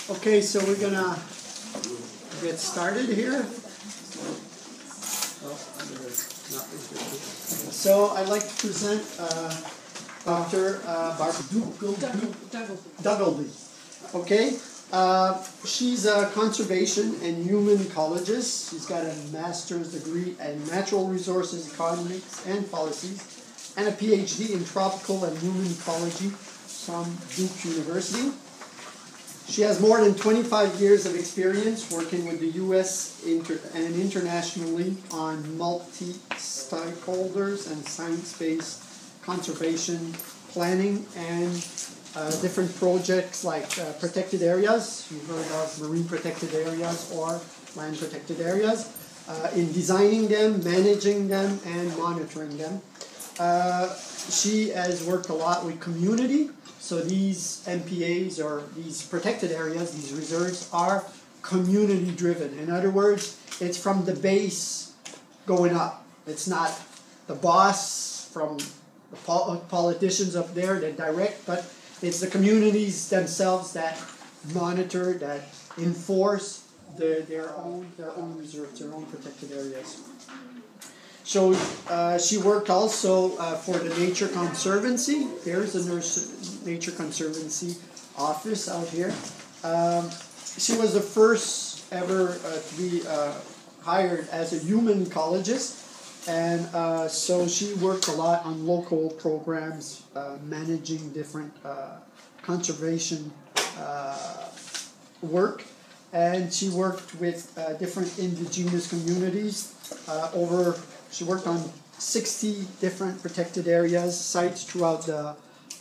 Okay, so we're gonna get started here. So I'd like to present Dr. Burgoine. Okay, she's a conservation and human ecologist. She's got a master's degree in natural resources economics and policies, and a PhD in tropical and human ecology from Duke University. She has more than 25 years of experience working with the U.S. and internationally on multi-stakeholders and science-based conservation planning and different projects like protected areas. You've heard of marine protected areas or land protected areas, in designing them, managing them, and monitoring them. She has worked a lot with community. So these MPAs, or these protected areas, these reserves, are community-driven. In other words, it's from the base going up. It's not the boss from the politicians up there that direct, but it's the communities themselves that monitor, that enforce their own reserves, their own protected areas. So she worked also for the Nature Conservancy. There's a Nature Conservancy office out here. She was the first ever to be hired as a human ecologist. And so she worked a lot on local programs, managing different conservation work. And she worked with different indigenous communities She worked on 60 different protected areas, sites throughout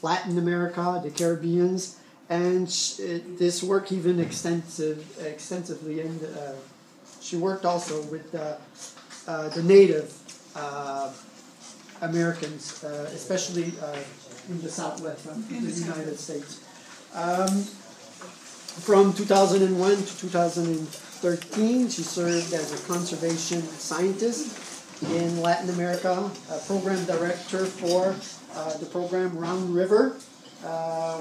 Latin America, the Caribbean, and this work even extensively. And she worked also with the Native Americans, especially in the Southwest of the United States. From 2001 to 2013, she served as a conservation scientist in Latin America, a program director for the program Round River,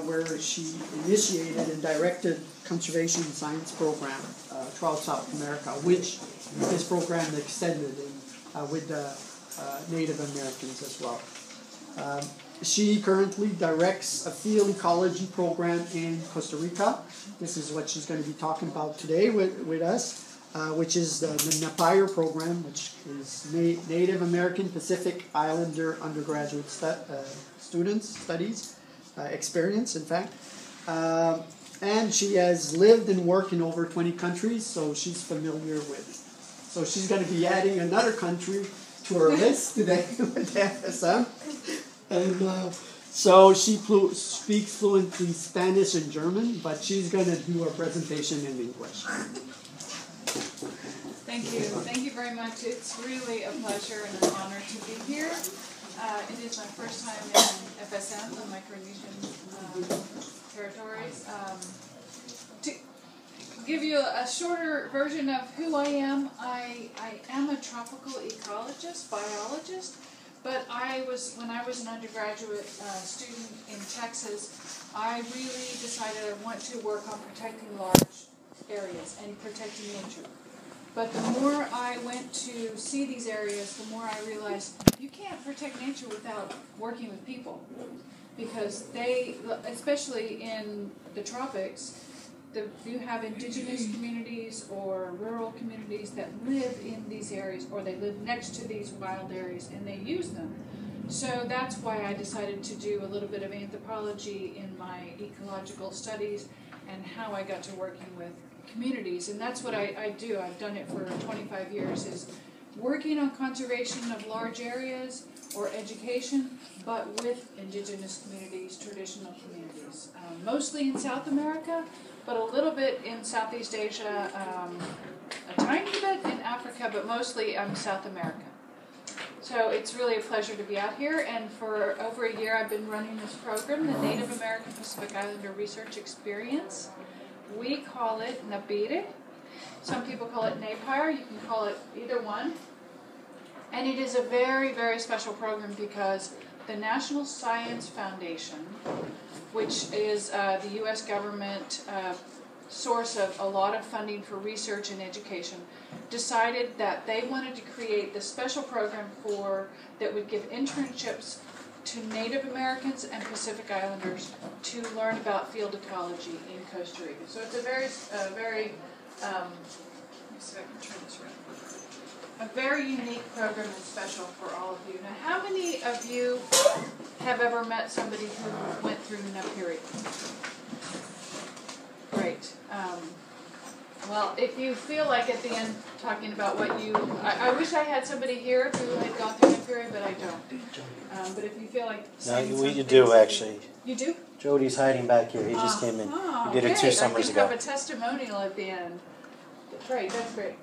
where she initiated and directed conservation science program throughout South America, which this program extended with the Native Americans as well. She currently directs a field ecology program in Costa Rica. This is what she's going to be talking about today with us. Which is the NAPIRE Program, which is Native American Pacific Islander undergraduate studies, experience, in fact. And she has lived and worked in over 20 countries, so she's familiar with. So she's going to be adding another country to her list today with FSM. And so she speaks fluently Spanish and German, but she's going to do her presentation in English. Thank you. Thank you very much. It's really a pleasure and an honor to be here. It is my first time in FSM, the Micronesian territories. To give you a shorter version of who I am am a tropical ecologist, biologist, but when I was an undergraduate student in Texas, I really decided I want to work on protecting large areas and protecting nature. But the more I went to see these areas, the more I realized you can't protect nature without working with people. Because especially in the tropics, you have indigenous communities or rural communities that live in these areas, or they live next to these wild areas and they use them. So that's why I decided to do a little bit of anthropology in my ecological studies and how I got to working with communities, and that's what I do. I've done it for 25 years, is working on conservation of large areas or education, but with indigenous communities, traditional communities, mostly in South America, but a little bit in Southeast Asia, a tiny bit in Africa, but mostly South America. So it's really a pleasure to be out here, and for over a year I've been running this program, the Native American Pacific Islander Research Experience. We call it NAPIRE. Some people call it NAPIRE. You can call it either one. And it is a very, very special program because the National Science Foundation, which is the U.S. government source of a lot of funding for research and education, decided that they wanted to create this special program that would give internships to Native Americans and Pacific Islanders to learn about field ecology in Costa Rica. So it's a very, let me see if I can turn this around. A very unique program and special for all of you. Now, how many of you have ever met somebody who went through NAPIRE? Great. Well, if you feel like at the end talking about what I wish I had somebody here who had gone through NAPIRE, but I don't. But if you feel like you do actually. You do? Jody's hiding back here. He just came in. He did it 2 summers ago. I can have a testimonial at the end. Great, that's great.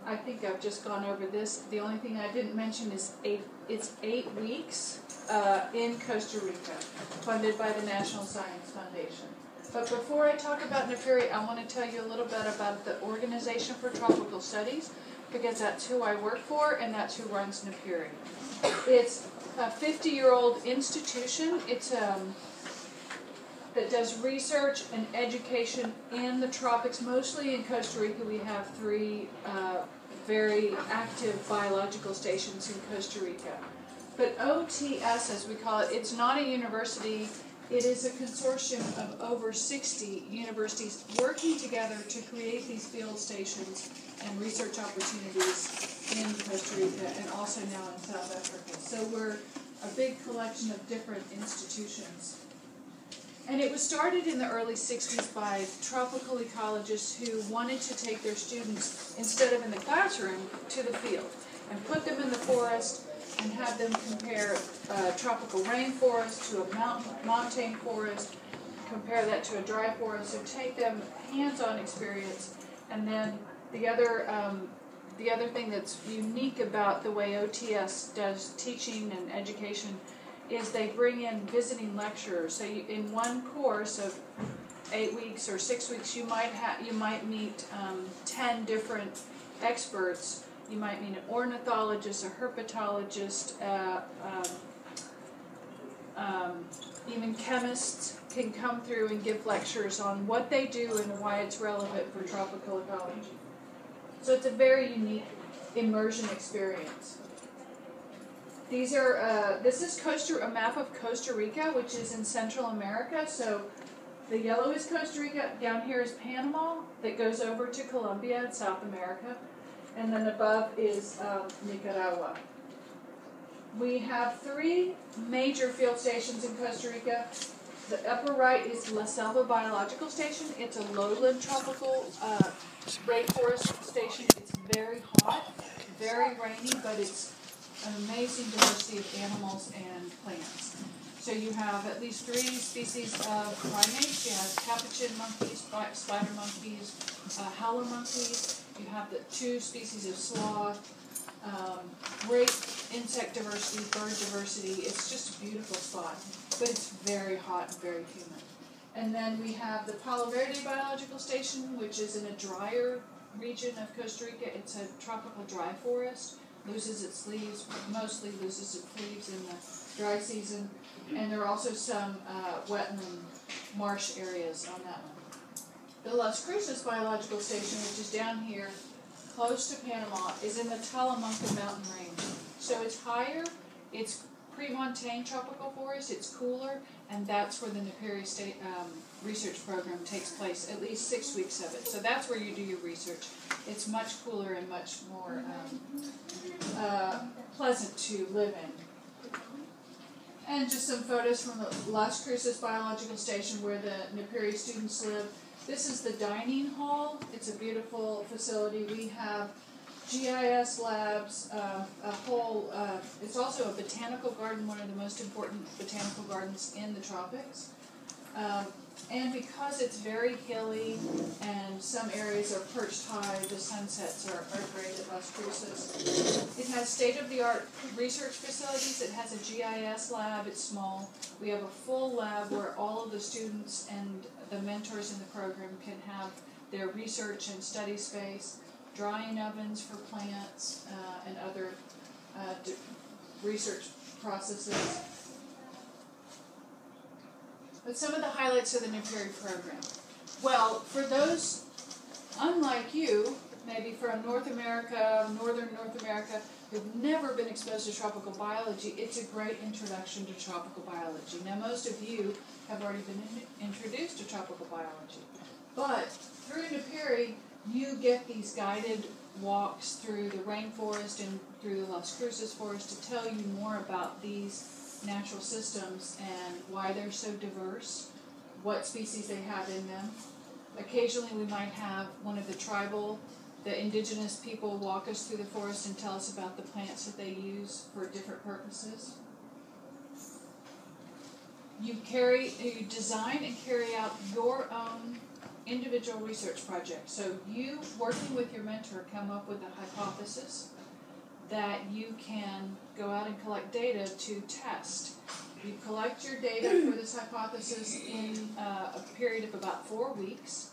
I think I've just gone over this. The only thing I didn't mention is it's 8 weeks in Costa Rica, funded by the National Science Foundation. But before I talk about NAPIRE, I want to tell you a little bit about the Organization for Tropical Studies, because that's who I work for and that's who runs NAPIRE. It's a 50-year-old institution. It's that does research and education in the tropics. Mostly in Costa Rica, we have 3 very active biological stations in Costa Rica. But OTS, as we call it, it's not a university. It is a consortium of over 60 universities working together to create these field stations and research opportunities in Costa Rica and also now in South Africa. So we're a big collection of different institutions. And it was started in the early 60s by tropical ecologists who wanted to take their students, instead of in the classroom, to the field and put them in the forest and have them compare tropical rainforest to a montane forest, compare that to a dry forest, so take them hands-on experience. And then the other thing that's unique about the way OTS does teaching and education is they bring in visiting lecturers. So in one course of 8 weeks or 6 weeks, you might meet 10 different experts. You might meet an ornithologist, a herpetologist, even chemists can come through and give lectures on what they do and why it's relevant for tropical ecology. So it's a very unique immersion experience. These are, this is a map of Costa Rica, which is in Central America. So the yellow is Costa Rica, down here is Panama, that goes over to Colombia and South America, and then above is Nicaragua. We have 3 major field stations in Costa Rica. The upper right is La Selva Biological Station. It's a lowland tropical rainforest station. It's very hot, very rainy, but it's an amazing diversity of animals and plants. So you have at least 3 species of primates. You have capuchin monkeys, spider monkeys, howler monkeys. You have the 2 species of sloth. Great insect diversity, bird diversity. It's just a beautiful spot, but it's very hot and very humid. And then we have the Palo Verde Biological Station, which is in a drier region of Costa Rica. It's a tropical dry forest. Loses its leaves, mostly loses its leaves in the dry season. And there are also some wetland marsh areas on that one. The Las Cruces Biological Station, which is down here, close to Panama, is in the Talamanca mountain range. So it's higher, it's pre-montane tropical forest, it's cooler, and that's where the NAPIRE State research program takes place, at least 6 weeks of it. So that's where you do your research. It's much cooler and much more pleasant to live in. And just some photos from the Las Cruces Biological Station where the NAPIRE students live. This is the dining hall. It's a beautiful facility. We have GIS labs, it's also a botanical garden, one of the most important botanical gardens in the tropics. And because it's very hilly and some areas are perched high, the sunsets are great at Las Cruces. It has state-of-the-art research facilities. It has a GIS lab. It's small. We have a full lab where all of the students and the mentors in the program can have their research and study space, drying ovens for plants and other research processes. But some of the highlights of the NAPIRE program. Well, for those unlike you, maybe from North America, northern North America, who've never been exposed to tropical biology, it's a great introduction to tropical biology. Now, most of you have already been introduced to tropical biology. But through NAPIRE, you get these guided walks through the rainforest and through the Las Cruces forest to tell you more about these natural systems and why they're so diverse, what species they have in them. Occasionally we might have one of the indigenous people walk us through the forest and tell us about the plants that they use for different purposes. You design and carry out your own individual research project. So you, working with your mentor, come up with a hypothesis that you can go out and collect data to test. You collect your data for this hypothesis in a period of about 4 weeks,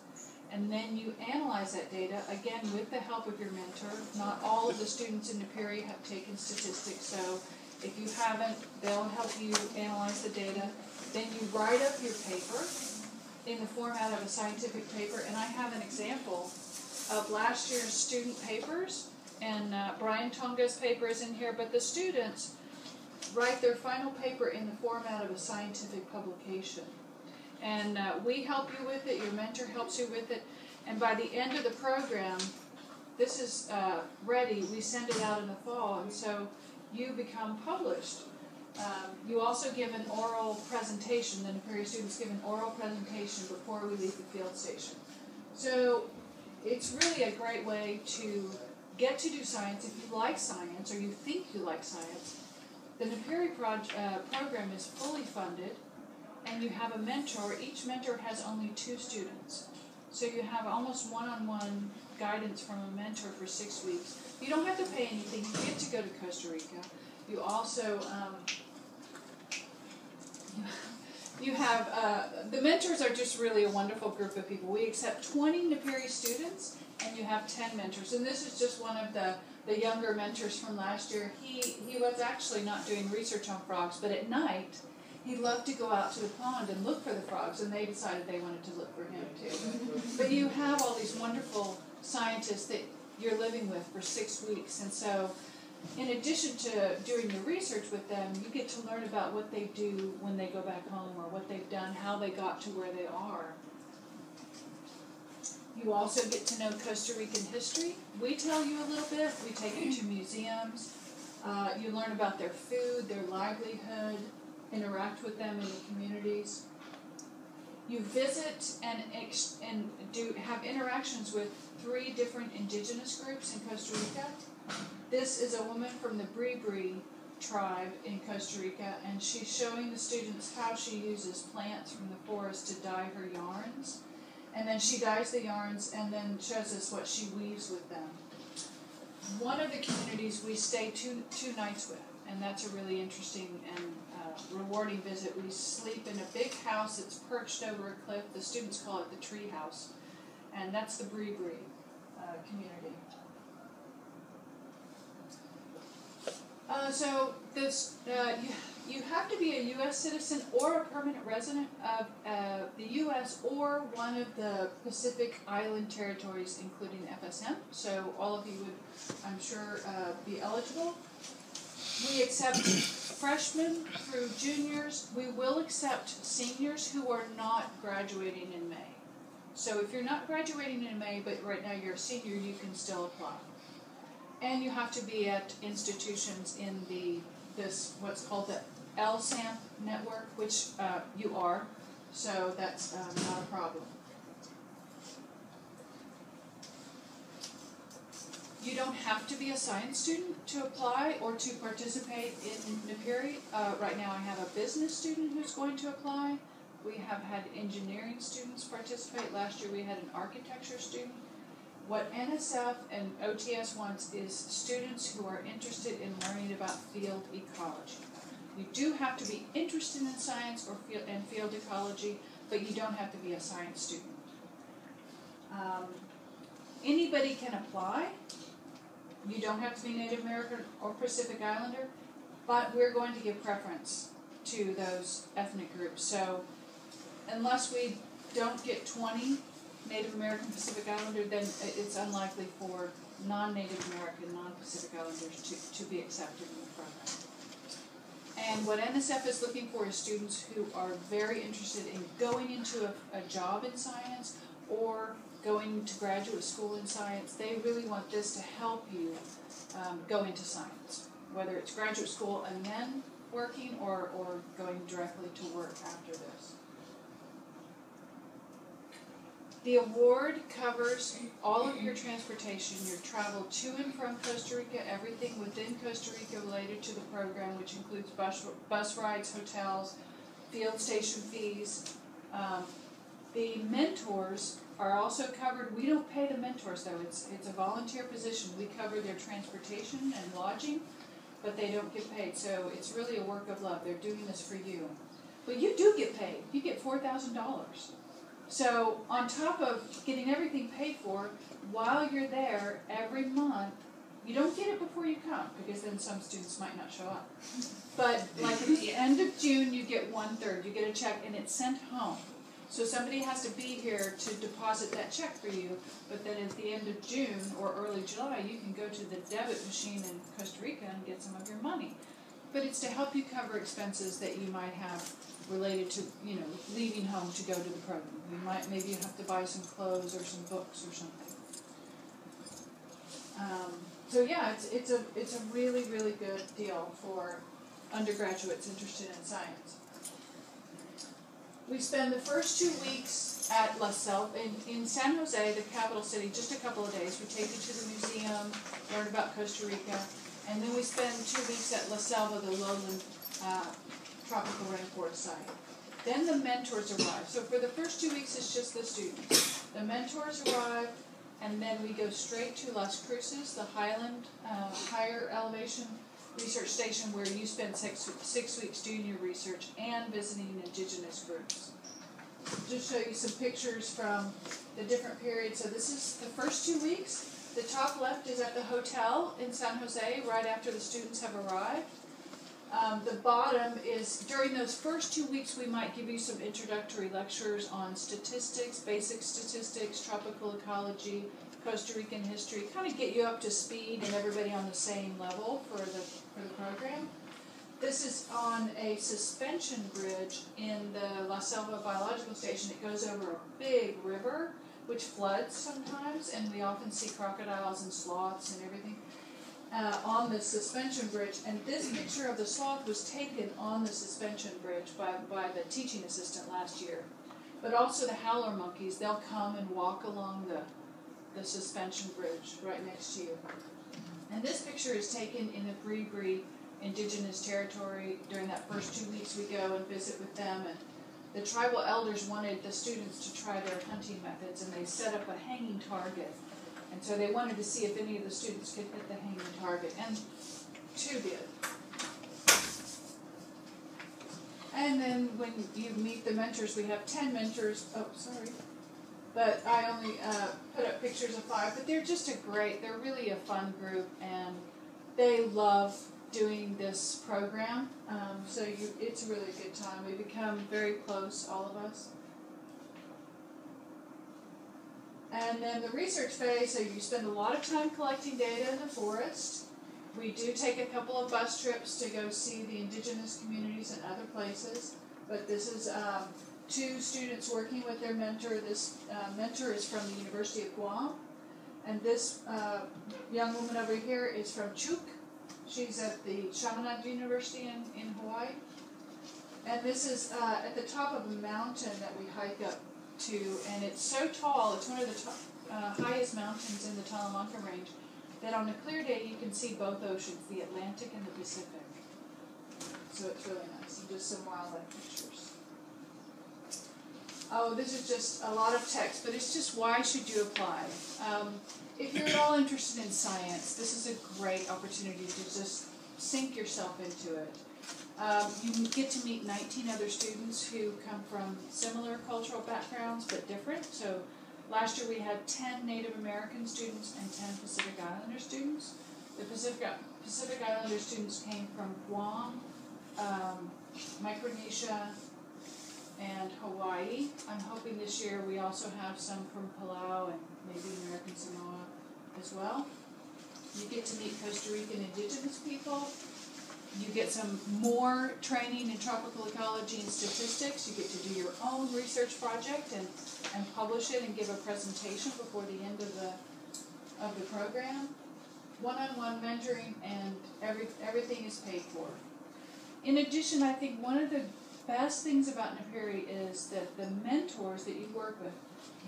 and then you analyze that data, again with the help of your mentor. Not all of the students in NAPIRE have taken statistics, so if you haven't, they'll help you analyze the data. Then you write up your paper in the format of a scientific paper, and I have an example of last year's student papers, and Brian Tonga's paper is in here, but the students write their final paper in the format of a scientific publication. And we help you with it, your mentor helps you with it, and by the end of the program, this is ready, we send it out in the fall, and so you become published. You also give an oral presentation, the NAPIRE students give an oral presentation before we leave the field station. So it's really a great way to get to do science. If you like science, or you think you like science, the NAPIRE program is fully funded, and you have a mentor. Each mentor has only 2 students. So you have almost one-on-one guidance from a mentor for 6 weeks. You don't have to pay anything. You get to go to Costa Rica. You also, you have, the mentors are just really a wonderful group of people. We accept 20 NAPIRE students, and you have 10 mentors. And this is just one of the younger mentors from last year. He was actually not doing research on frogs, but at night, he loved to go out to the pond and look for the frogs, and they decided they wanted to look for him too. But you have all these wonderful scientists that you're living with for 6 weeks, and so in addition to doing your research with them, you get to learn about what they do when they go back home, or what they've done, how they got to where they are. You also get to know Costa Rican history. We tell you a little bit. We take you to museums. You learn about their food, their livelihood, interact with them in the communities. You visit and have interactions with 3 different indigenous groups in Costa Rica. This is a woman from the Bribri tribe in Costa Rica, and she's showing the students how she uses plants from the forest to dye her yarns. And then she dyes the yarns and then shows us what she weaves with them. One of the communities we stay two nights with, and that's a really interesting and rewarding visit. We sleep in a big house that's perched over a cliff. The students call it the tree house, and that's the Bribri community. So this, you have to be a U.S. citizen or a permanent resident of the U.S. or one of the Pacific Island territories, including FSM. So all of you would, I'm sure, be eligible. We accept freshmen through juniors. We will accept seniors who are not graduating in May. So if you're not graduating in May, but right now you're a senior, you can still apply. And you have to be at institutions in this what's called the LSAMP network, which you are, so that's not a problem. You don't have to be a science student to apply or to participate in NAPIRE. Right now I have a business student who's going to apply. We have had engineering students participate. Last year we had an architecture student. What NSF and OTS wants is students who are interested in learning about field ecology. You do have to be interested in science or field ecology, but you don't have to be a science student. Anybody can apply. You don't have to be Native American or Pacific Islander, but we're going to give preference to those ethnic groups. So unless we don't get 20 Native American Pacific Islander, then it's unlikely for non-Native American, non-Pacific Islanders to be accepted in the program. And what NSF is looking for is students who are very interested in going into a job in science or going to graduate school in science. They really want this to help you go into science, whether it's graduate school and then working or going directly to work after this. The award covers all of your transportation, your travel to and from Costa Rica, everything within Costa Rica related to the program, which includes bus rides, hotels, field station fees. The mentors are also covered. We don't pay the mentors though, it's a volunteer position. We cover their transportation and lodging, but they don't get paid, so it's really a work of love. They're doing this for you. But you do get paid. You get $4,000. So on top of getting everything paid for, while you're there every month, you don't get it before you come, because then some students might not show up. But like at the end of June, you get 1/3. You get a check and it's sent home. So somebody has to be here to deposit that check for you, but then at the end of June or early July, you can go to the debit machine in Costa Rica and get some of your money. But it's to help you cover expenses that you might have related to, leaving home to go to the program. Maybe you have to buy some clothes or some books or something. So yeah, it's a really, really good deal for undergraduates interested in science. We spend the first 2 weeks at La Selva, in San Jose, the capital city, just a couple of days. We take you to the museum, learn about Costa Rica, and then we spend 2 weeks at La Selva, the lowland tropical rainforest site. Then the mentors arrive. So for the first 2 weeks, it's just the students. The mentors arrive, and then we go straight to Las Cruces, the highland, higher elevation research station, where you spend 6 weeks doing your research and visiting indigenous groups. Just show you some pictures from the different periods. So this is the first 2 weeks. The top left is at the hotel in San Jose, right after the students have arrived. The bottom is, during those first 2 weeks, we might give you some introductory lectures on statistics, basic statistics, tropical ecology, Costa Rican history, kind of get you up to speed and everybody on the same level for the program. This is on a suspension bridge in the La Selva Biological Station. It goes over a big river, which floods sometimes, and we often see crocodiles and sloths and everything on the suspension bridge. And this picture of the sloth was taken on the suspension bridge by the teaching assistant last year. But also the howler monkeys, they'll come and walk along the suspension bridge right next to you. And this picture is taken in the Bree indigenous territory. During that first 2 weeks, we go and visit with them, and the tribal elders wanted the students to try their hunting methods, and they set up a hanging target. And so they wanted to see if any of the students could hit the hanging target, and 2 did. And then when you meet the mentors, we have 10 mentors. Oh, sorry. But I only put up pictures of 5. But they're really a fun group, and they love doing this program. So it's a really good time. We become very close, all of us. And then the research phase, so you spend a lot of time collecting data in the forest. We do take a couple of bus trips to go see the indigenous communities and other places. But this is 2 students working with their mentor. This mentor is from the University of Guam. And this young woman over here is from Chuuk. She's at the Chaminade University in Hawaii. And this is at the top of a mountain that we hike up to, and it's so tall, it's one of the highest mountains in the Talamanca Range, that on a clear day you can see both oceans, the Atlantic and the Pacific. So it's really nice, and just some wildlife pictures. Oh, this is just a lot of text, but it's just why should you apply? If you're at all interested in science, this is a great opportunity to just sink yourself into it. You get to meet 19 other students who come from similar cultural backgrounds but different. So last year we had 10 Native American students and 10 Pacific Islander students. The Pacific Islander students came from Guam, Micronesia, and Hawaii. I'm hoping this year we also have some from Palau and maybe American Samoa as well. You get to meet Costa Rican indigenous people. You get some more training in tropical ecology and statistics. You get to do your own research project and publish it and give a presentation before the end of the program. One-on-one mentoring, and everything is paid for. In addition, I think one of the best things about NAPIRE is that the mentors that you work with,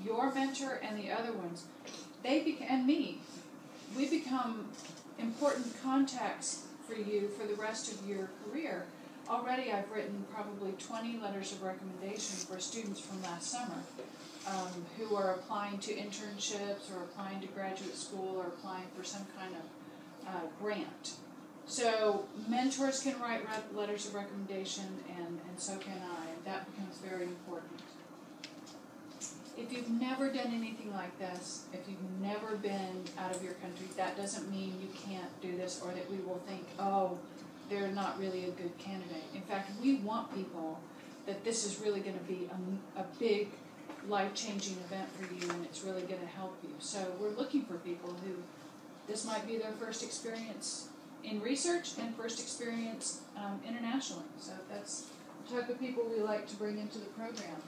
your mentor and the other ones, and me, we become important contacts for you for the rest of your career. Already I've written probably 20 letters of recommendation for students from last summer who are applying to internships or applying to graduate school or applying for some kind of grant. So mentors can write letters of recommendation, and so can I, and that becomes very important. If you've never done anything like this, if you've never been out of your country, that doesn't mean you can't do this or that we will think, oh, they're not really a good candidate. In fact, we want people that this is really going to be a big life-changing event for you, and it's really going to help you. So we're looking for people who this might be their first experience in research and first experience internationally. So that's the type of people we like to bring into the program.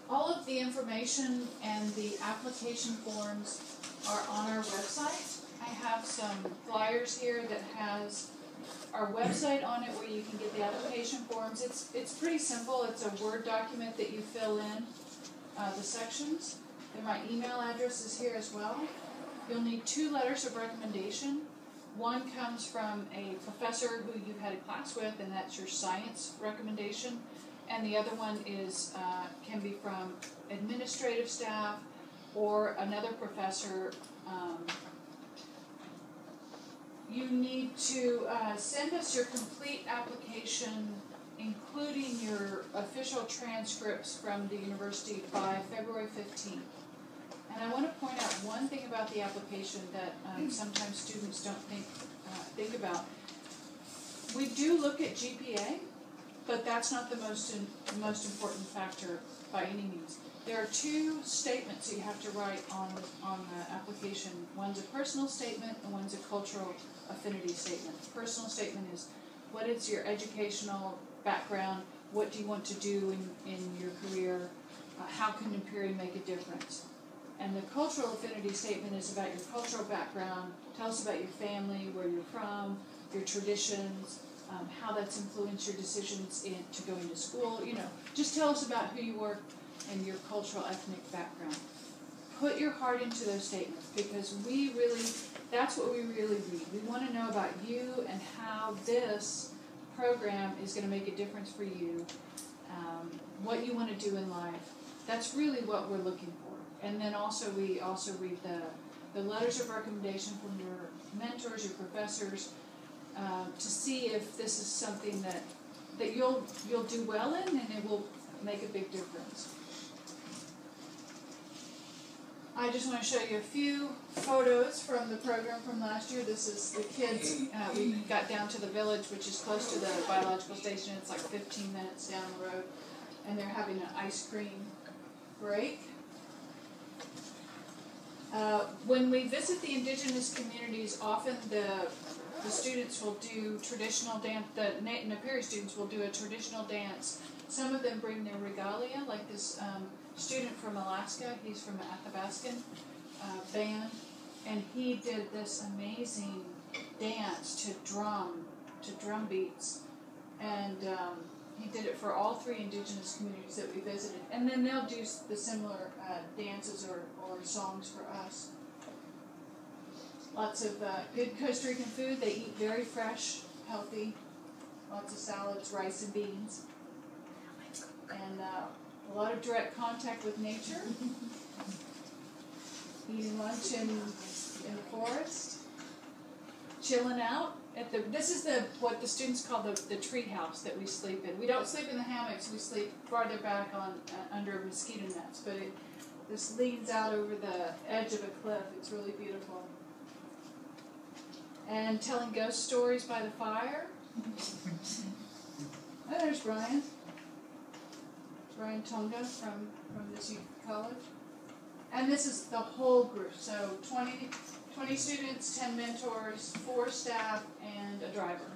All of the information and the application forms are on our website. I have some flyers here that has our website on it where you can get the application forms. It's pretty simple. It's a Word document that you fill in the sections. And my email address is here as well. You'll need 2 letters of recommendation. One comes from a professor who you've had a class with, and that's your science recommendation. And the other one is can be from administrative staff or another professor. You need to send us your complete application, including your official transcripts from the university, by February 15th. And I want to point out one thing about the application that sometimes students don't think about. We do look at GPA, but that's not the most important factor by any means. There are 2 statements you have to write on the application. One's a personal statement and one's a cultural affinity statement. The personal statement is what is your educational background, what do you want to do in your career, how can NAPIRE make a difference. And the cultural affinity statement is about your cultural background. Tell us about your family, where you're from, your traditions, how that's influenced your decisions to go into school. Just tell us about who you are and your cultural ethnic background. Put your heart into those statements, because that's what we really read. We want to know about you and how this program is going to make a difference for you, what you want to do in life. That's really what we're looking for. And then we also read the letters of recommendation from your mentors, your professors, to see if this is something that you'll do well in, and it will make a big difference. I just want to show you a few photos from the program from last year. This is the kids. We got down to the village, which is close to the biological station. It's like 15 minutes down the road, and they're having an ice cream break. When we visit the indigenous communities, often the students will do traditional dance. The NAPIRE students will do a traditional dance. Some of them bring their regalia, like this student from Alaska. He's from the Athabascan band, and he did this amazing dance to drum beats, and he did it for all 3 indigenous communities that we visited. And then they'll do the similar dances or songs for us. Lots of good Costa Rican food. They eat very fresh, healthy, lots of salads, rice and beans, and a lot of direct contact with nature. Eating lunch in the forest, chilling out. This is what the students call the tree house that we sleep in. We don't sleep in the hammocks. We sleep farther back under mosquito nets. But this leans out over the edge of a cliff. It's really beautiful. And telling ghost stories by the fire. Oh, there's Brian. Brian Tonga from this youth college. And this is the whole group, so 20 students, 10 mentors, 4 staff, and a driver.